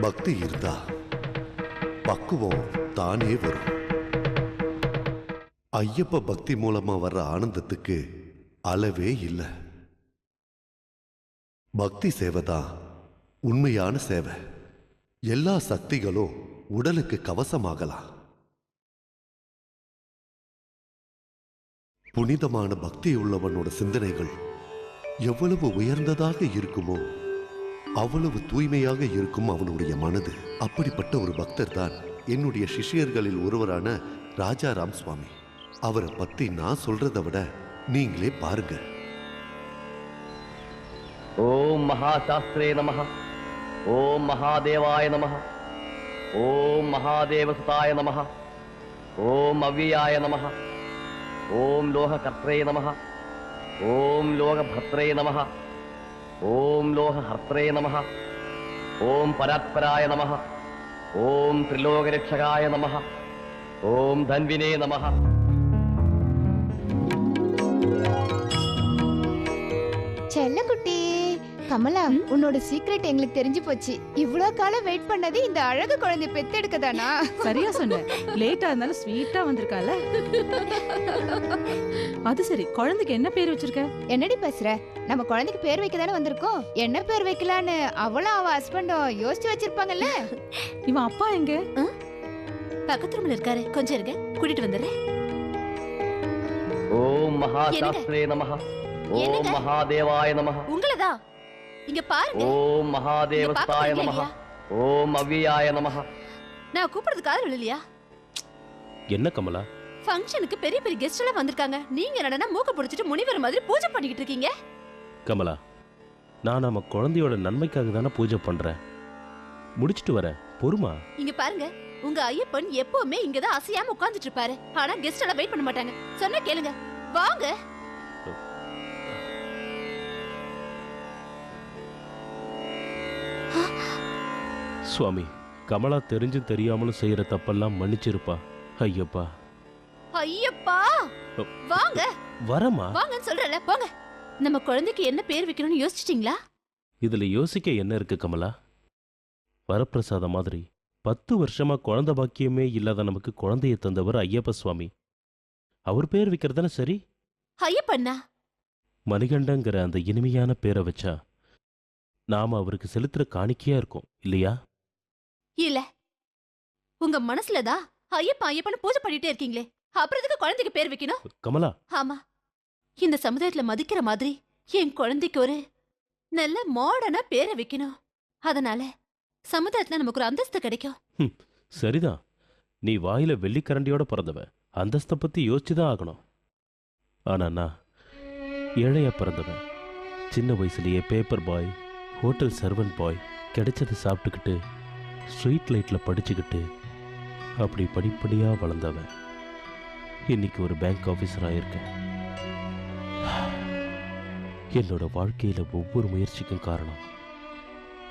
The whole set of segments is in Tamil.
பக்தி இருந்தா பக்குவம் தானே வரும். ஐயப்ப பக்தி மூலமா வர்ற ஆனந்தத்துக்கு அளவே இல்லை. பக்தி சேவைதான் உண்மையான சேவை. எல்லா சக்திகளும் உடலுக்கு கவசமாகலாம். புனிதமான பக்தி உள்ளவனோட சிந்தனைகள் எவ்வளவு உயர்ந்ததாக இருக்குமோ அவ்வளவு தூய்மையாக இருக்கும் அவனுடைய மனது. அப்படிப்பட்ட ஒரு பக்தர் தான் என்னுடைய சிஷ்யர்களில் ஒருவரான ராஜாராம் சுவாமி. அவரை பத்தி நான் சொல்றதை விட நீங்களே பாருங்க. ஓம் மகாசாஸ்திரே நமஹ. ஓம் மகாதேவாய நமஹ. ஓம் மகாதேவசுதாய நமஹ. ஓம் அவ்யயாய நமஹ. ஓம் லோககர்த்ரே நமஹ. ஓம் லோகபத்ரே நமஹ. ஓம் லோகஹர்த்ரே நமஹ. ஓம் பராத்பராய நமஹ. ஓம் திரிலோகரக்ஷகாய நமஹ. ஓம் தன்வினே நமஹ. செல்லக்குட்டி, கமலா, உன்னோட சீக்ரெட் எங்களுக்கு தெரிஞ்சு போச்சு. இவ்ளோ காலம் வெயிட் பண்ணது இந்த அழகு குழந்தை பெத்தெடுக்கதானா? சரியா சொன்ன. லேட்டா இருந்தாலும் ஸ்வீட்டா வந்திருக்கால. அது சரி, குழந்தைக்கு என்ன பேர் வச்சிருக்க? என்னடி பேசுற? நம்ம குழந்தைக்கு பேர் வைக்க தானே வந்திருக்கோம். என்ன பேர் வைக்கலான்னு அவளும் அவ ஹஸ்பண்டும் யோசிச்சு வச்சிருப்பாங்கல்ல. இவன் அப்பா எங்க? பக்கத்து ரூம்ல இருக்காரு. கொஞ்சம் இருங்க, கூட்டிட்டு வந்துடுறேன். ஓம் மகாசாஸ்திரே நமஹ. ஓம் மகாதேவாய நமஹ. உங்களதான் இங்க பாருங்க. ஓம் மகாதேவஸ்தாய நமஹ. ஓம் அவ்யயாய நமஹ. நான் கூப்பிடுறது காதுல இல்லையா? என்ன கமலா? ஃபங்க்ஷனுக்கு பெரிய பெரிய கெஸ்ட் எல்லாம் வந்திருக்காங்க. நீங்க என்னன்னா மூக்க பிடிச்சிட்டு முனிவர் மாதிரி பூஜை பண்ணிக்கிட்டு இருக்கீங்க. கமலா, நான் நம்ம குழந்தையோட நன்மைக்காக தானே பூஜை பண்றேன். முடிச்சிட்டு வரேன், பொறுமா. இங்க பாருங்க, உங்க ஐயப்பன் எப்பவுமே இங்கதான் அசையாம உட்கார்ந்துட்டு இருப்பாரு. ஆனா கெஸ்ட் எல்லாம் வெயிட் பண்ண மாட்டாங்க. சொன்னா கேளுங்க, வாங்க. சுவாமி, கமலா தெரிஞ்சும் தெரியாமலும் செய்யற தப்பெல்லாம் மன்னிச்சிருப்பா. ஐயப்பா. ஐயப்பா, வாங்க. வரமா? வாங்கன்னு சொல்றல, போங்க. நம்ம குழந்தைக்கு என்ன பேர் வைக்கணும்னு யோசிச்சிட்டீங்களா? இதுல யோசிக்க என்ன இருக்கு கமலா? வரப்பிரசாத மாதிரி 10 வருஷமா குழந்தை பாக்கியமே இல்லாத நமக்கு குழந்தைய தந்தவர் ஐயப்ப சுவாமி. அவர் பேர் வைக்கிறதானே சரி. ஐயப்பண்ணா, மணிகண்டங்கிற அந்த இனிமையான பேரை வச்சா நாம அவருக்கு செலுத்துற காணிக்கையா இருக்கும் இல்லையா? இல்ல, உங்க மனசுலதான் ஐயப்பா ஐயப்பன்னு பூஜை பண்ணிட்டே இருக்கீங்களே, அப்புறம் எதுக்கு குழந்தைக்கு பேர் வைக்கணும்? கமலா, ஆமா, இந்த சமுதாயத்துல மதிக்கிற மாதிரி என் குழந்தைக்கு ஒரு நல்ல மாடர்னா பேரை வைக்கணும். அதனால சமுதாயத்துல நமக்கு ஒரு அந்தஸ்து கிடைக்கும். சரிதான். நீ வாயில வெள்ளிக்கரண்டியோட பிறந்தவ, அந்தஸ்தை பத்தி யோசிச்சுதான் ஆகணும். ஆனா நான் ஏழையா பிறந்தவன். சின்ன வயசுலயே பேப்பர் பாய், ஹோட்டல் சர்வன்ட் பாய், கிடைச்சதை சாப்பிட்டுக்கிட்டு ஸ்ட்ரீட் லைட்ல படிச்சுக்கிட்டு அப்படி படிப்படியா வளர்ந்தவன். இன்னைக்கு ஒரு பேங்க் ஆபீசர் ஆயிருக்கேன். என்னோட வாழ்க்கையில ஒவ்வொரு முயற்சிக்கும் காரணம்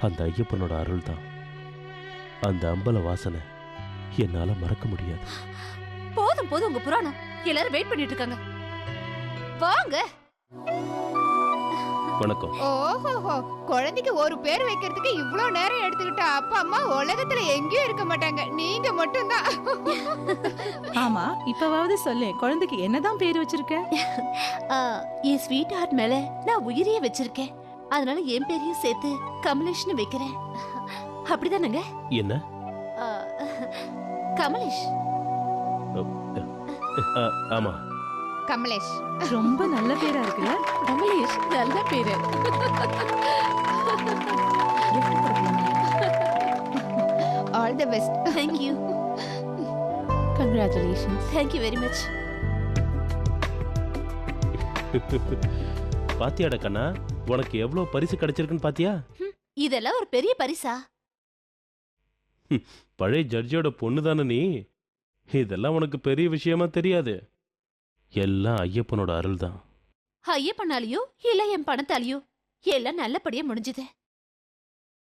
அந்த ஐயப்பனோட அருள் தான். அந்த அம்பல வாசனை என்னால மறக்க முடியாது. போதும் போதும் உங்க புராணம். எல்லாரும் வெயிட் பண்ணிட்டு இருக்காங்க, வாங்க. வணக்கம். ஓஹோஹோ, குழந்தைக்கு ஒரு பேர் வைக்கிறதுக்கு இவ்ளோ நேரம் எடுத்துக்கிட்ட அப்பா அம்மா உலகத்துல எங்கேயும் இருக்க மாட்டாங்க. நீங்க மட்டும்தான். ஆமா, இப்பவாவது சொல்லு, குழந்தைக்கு என்னதான் பேர் வச்சிருக்க? என் ஸ்வீட் ஹார்ட் மேல நான் உயிரியே வச்சிருக்கேன். அதனால என் பேரையும் சேர்த்து கமலேஷ்னு வைக்கிறேன். அப்படிதானங்க? என்ன? கமலேஷ். ஆமா, கமலேஷ். ரொம்ப நல்ல பேரா இருக்குல்ல? கமலேஷ் நல்ல பேரு. All the best. Thank you. Congratulations. Thank you very much. பாத்தியாட கண்ணா, உனக்கு எவ்வளவு பரிசு கிடைச்சிருக்குன்னு பாத்தியா? இதெல்லாம் ஒரு பெரிய பரிசா? பழைய ஜட்ஜோட பொண்ணு தானே நீ. இதெல்லாம் உனக்கு பெரிய விஷயமா தெரியாது. எல்லாம் ஐயப்பனோட அருள் தான். ஐயப்பனாலையோ இல்ல என் பணத்தாலையோ எல்லாம் நல்லபடியா முடிஞ்சது.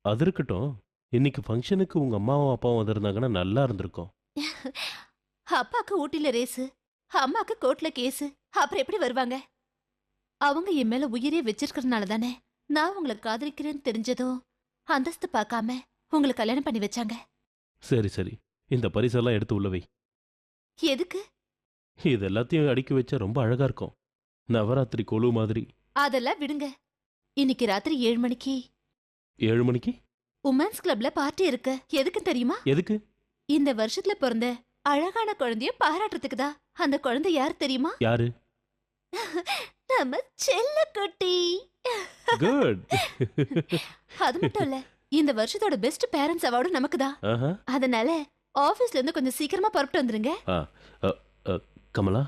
அது இருக்கட்டும், இன்னைக்கு ஃபங்க்ஷனுக்கு உங்க அம்மாவும் அப்பாவும் வந்திருந்தாங்கன்னா நல்லா இருந்திருக்கும். அப்பாக்கு ஊட்டில ரேசு, அம்மாக்கு கோர்ட்ல கேஸு, அப்புறம் எப்படி வருவாங்க? அவங்க என் மேல உயிரே வச்சிருக்கிறதுனால தானே நான் உங்களை காதலிக்கிறேன்னு தெரிஞ்சதும் அந்தஸ்து பார்க்காம உங்களுக்கு கல்யாணம் பண்ணி வச்சாங்க. சரி சரி, இந்த பரிசெல்லாம் எடுத்து உள்ள வை. எதுக்கு? இது எல்லாத்தையும் அடுக்கி வச்சா ரொம்ப அழகா இருக்கும், நவராத்திரி கொலு மாதிரி. அதெல்லாம் விடுங்க. இன்னைக்கு ராத்திரி 7 மணிக்கு 7 மணிக்கு உமன்ஸ் கிளப்ல பார்ட்டி இருக்கு. எதுக்கு தெரியுமா? எதுக்கு? இந்த வருஷத்துல பிறந்த அழகான குழந்தைய பாராட்டுறதுக்கு தான். அந்த குழந்தை யார் தெரியுமா? யாரு? நம்ம செல்லக்குட்டி. குட். அது மட்டும் இல்ல, இந்த வருஷத்தோட பெஸ்ட் பேரண்ட்ஸ் அவார்டும் நமக்கு தான். அதனால ஆபீஸ்ல இருந்து கொஞ்சம் சீக்கிரமா புறப்பட்டு வந்துருங்க. கமலா,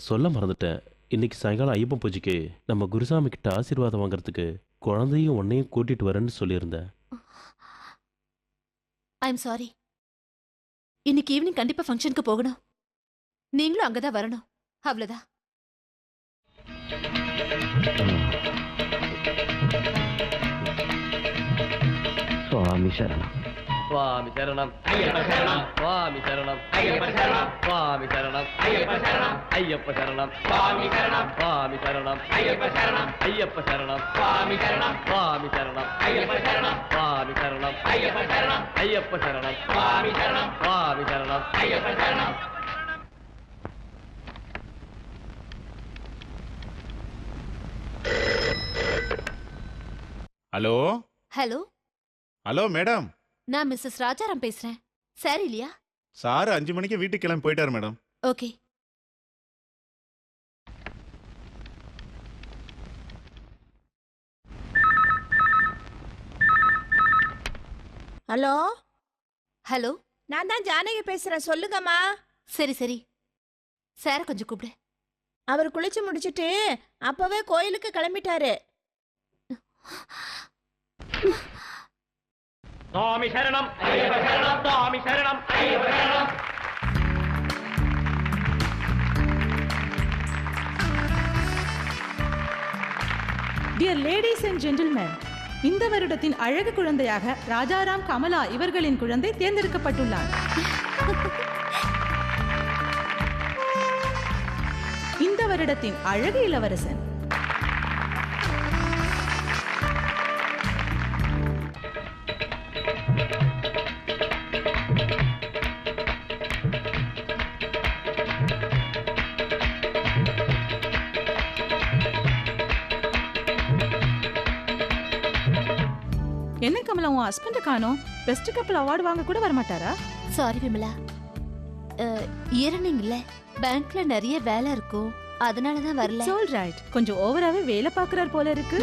சொல்ல மறந்துட்டேன். இன்னைக்கு சாயங்காலம் ஐயப்பன் பூஜைக்கு நம்ம குருசாமி கிட்ட ஆசீர்வாதம் வாங்குறதுக்கு குழந்தையும் உன்னையும் கூட்டிட்டு வரேன்னு சொல்லியிருந்தேன். I'm sorry. இன்னைக்கு ஈவினிங் கண்டிப்பா ஃபங்க்ஷனுக்கு போகணும். நீங்களும் அங்கதான் வரணும். அவ்வளவுதான். சுவாமி சரணம். சுவாமி சரணம். ஐயப்ப சரணம். சுவாமி சரணம். ஐயப்ப சரணம். சுவாமி சரணம். ஐயப்ப சரணம். ஐயப்ப சரணம். சுவாமி சரணம். சுவாமி சரணம். ஐயப்ப சரணம். ஐயப்ப சரணம். சுவாமி சரணம். சுவாமி சரணம். ஐயப்ப சரணம். சுவாமி சரணம். ஐயப்ப சரணம். ஐயப்ப சரணம். சுவாமி சரணம். சுவாமி சரணம். ஐயப்ப சரணம். ஹலோ ஹலோ ஹலோ மேடம், நான் மிஸ்ஸஸ் ராஜாராம் பேசுறேன். சார் இல்லையா? சார் 5 மணிக்கு வீட்டுக்கு கிளம்பி போயிட்டாரு மேடம். ஓகே. ஹலோ ஹலோ, நான் தான் ஜானகி பேசுறேன். சொல்லுங்கம்மா. சரி சரி, சார கொஞ்சம் கூப்பிடு. அவர் குளிச்சு முடிச்சிட்டு அப்பவே கோயிலுக்கு கிளம்பிட்டாரு. சுவாமி சரணம். ஐயப்ப சரணம். சுவாமி சரணம். ஐயப்ப சரணம். டியர் லேடிஸ் அண்ட் ஜென்டில்மேன், இந்த வருடத்தின் அழகு குழந்தையாக ராஜாராம் கமலா இவர்களின் குழந்தை தேர்ந்தெடுக்கப்பட்டுள்ளார். இந்த வருடத்தின் அழகு இளவரசன். என்ன கமலா, உன் ஹஸ்பண்ட காணோம்? பெஸ்ட் கப்பல் அவார்டு வாங்க கூட வரமாட்டாரா? சாரி விமலா, இயரனிங் இல்ல, பேங்க்ல நிறைய வேலை இருக்கும், அதனாலதான் வரல. It's all right. கொஞ்சம் ஓவராவே வேலை பார்க்கறார் போல இருக்கு.